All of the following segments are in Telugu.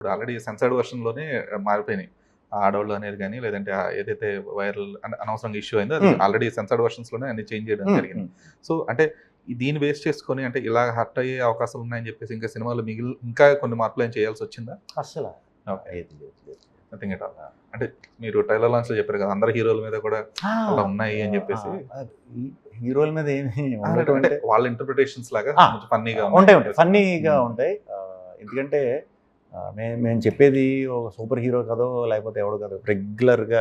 ఇప్పుడు ఆల్రెడీ సెన్సార్డ్ వెర్షన్‌లోనే మారిపోయినాయి. ఆడోళ్ళు అనేది గాని, లేదంటే ఏదైతే వైరల్ అనవసరంగా ఇష్యూ అయిందో అది ఆల్రెడీ సెన్సార్డ్ వెర్షన్స్‌లోనే అన్ని చేంజ్ చేయడం జరిగింది. సో, అంటే దీన్ని బేస్ చేసుకొని అంటే ఇలా హర్ట్ అయ్యే అవకాశాలు ఉన్నాయని చెప్పేసి ఇంకా సినిమాలో ఇంకా కొన్ని మార్పులు ఏం చేయాల్సొచ్చిందా? అస్సల ఓకే. ఏది లేదు, లేదు. Nothing at all. అంటే మీరు ట్రైలర్ లాంచ్‌లో చెప్పారు కదా! అందరు హీరోల మీద కూడా అలా ఉన్నాయి అని చెప్పేసి. ఈ హీరోల మీద ఏమి అంటే ఉండటం వాళ్ళ ఇంటర్ప్రిటేషన్స్ లాగా కొంచెం ఫన్నీగా ఉంటాయి. ఫన్నీగా ఉంటాయి. ఎందుకంటే మేము చెప్పేది ఒక సూపర్ హీరో కదో లేకపోతే ఎవడో కాదు, రెగ్యులర్గా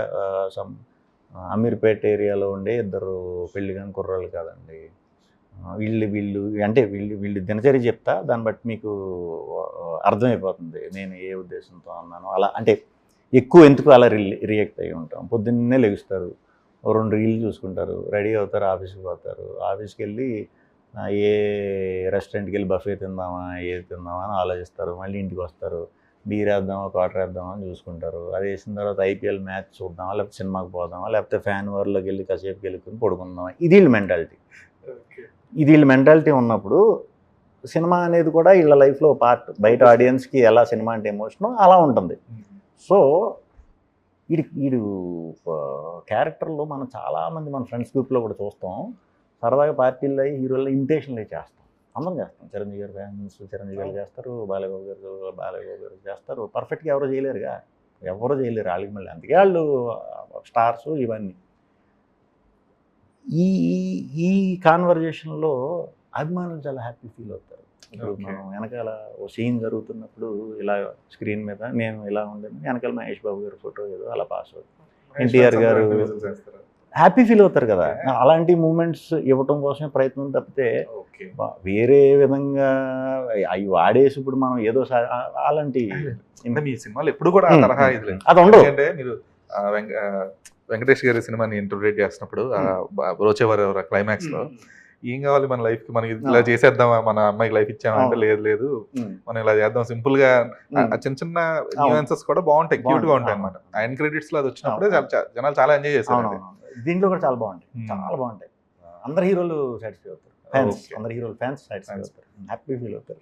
సమ్ అమీర్పేట ఏరియాలో ఉండే ఇద్దరు పెళ్లి కాని కుర్రాళ్ళు కాదండి. వీళ్ళు దినచర్య చెప్తా, దాన్ని బట్టి మీకు అర్థమైపోతుంది నేను ఏ ఉద్దేశంతో అన్నాను. అలా అంటే ఎక్కువ ఎందుకు అలా రియాక్ట్ అయ్యి ఉంటాం. పొద్దున్నే లెగుస్తారు, 2 రీళ్ళు చూసుకుంటారు, రెడీ అవుతారు, ఆఫీస్కి పోతారు. ఆఫీస్కి వెళ్ళి ఏ రెస్టారెంట్కి వెళ్ళి బఫే తిందామా, ఏది తిందామా అని ఆలోచిస్తారు. మళ్ళీ ఇంటికి వస్తారు, బీర్ వేద్దామా, క్వార్టర్ వేద్దామా అని చూసుకుంటారు. అది వేసిన తర్వాత ఐపీఎల్ మ్యాచ్ చూద్దామా, లేకపోతే సినిమాకి పోదామా, లేకపోతే ఫ్యాన్ వార్లోకి వెళ్ళి కాసేపు వెళ్ళుకుని పడుకుందామా. ఇది వీళ్ళ మెంటాలిటీ. ఇది వీళ్ళ మెంటాలిటీ ఉన్నప్పుడు సినిమా అనేది కూడా వీళ్ళ లైఫ్లో పార్ట్. బయట ఆడియన్స్కి ఎలా సినిమా అంటే ఎమోషనో అలా ఉంటుంది. సో వీడు క్యారెక్టర్లో మనం చాలామంది మన ఫ్రెండ్స్ గ్రూప్లో కూడా చూస్తాం. సరదాగా పార్టీల్లో హీరోల్లో ఇమిటేషన్లు చేస్తాం, అందరం చేస్తాం. చిరంజీవి గారు ఫ్యాన్స్ చిరంజీవి గారు చేస్తారు, బాలయ్యబాబు గారు చేస్తారు. పర్ఫెక్ట్గా ఎవరో చేయలేరుగా, ఎవరో చేయలేరు వాళ్ళకి. మళ్ళీ అందుకే వాళ్ళు స్టార్స్ ఇవన్నీ. ఈ ఈ కాన్వర్జేషన్లో అభిమానులు చాలా హ్యాపీ ఫీల్ అవుతారు. ఇప్పుడు మనం వెనకాల ఓ సీన్ జరుగుతున్నప్పుడు ఇలా స్క్రీన్ మీద నేను ఇలా ఉండేది, వెనకాల మహేష్ బాబు గారి ఫోటో ఏదో అలా పాస్ అవుతుంది, ఎన్టీఆర్ గారు హ్యాపీ ఫీల్ అవుతారు కదా. అలాంటి మూమెంట్స్ ఇవ్వటం కోసమే ప్రయత్నం తప్పితే వేరే విధంగా అవి వాడేసి ఇప్పుడు మనం ఏదో అలాంటి మీ సినిమాలు ఎప్పుడు కూడా తరహా ఇది అది ఉండవు. అంటే మీరు వెంకటేష్ గారి సినిమాని ఇంటర్ప్రిట్ చేసినప్పుడు బ్రోచేవారు క్లైమాక్స్ లో ఏం కావాలి మన లైఫ్ కి, మనకి ఇలా చేసేద్దామా, మన అమ్మాయికి లైఫ్ ఇచ్చామంటే లేదు మనం ఇలా చేద్దాం సింపుల్ గా. చిన్న చిన్న న్యూయాన్సెస్ కూడా బాగుంటాయి, క్యూట్ గా ఉంటాయి అనమాట. ఎండ్ క్రెడిట్స్ లో అది వచ్చినప్పుడే జనాలు చాలా ఎంజాయ్ చేశారు. దీంట్లో కూడా చాలా బాగుంటాయి, చాలా బాగుంటాయి. అందరు హీరోలు సాటిస్ఫై అవుతారు, ఫ్యాన్స్ అందరు హీరోలు ఫ్యాన్స్ సాటిస్ఫై అవుతారు, హ్యాపీ ఫీల్ అవుతారు.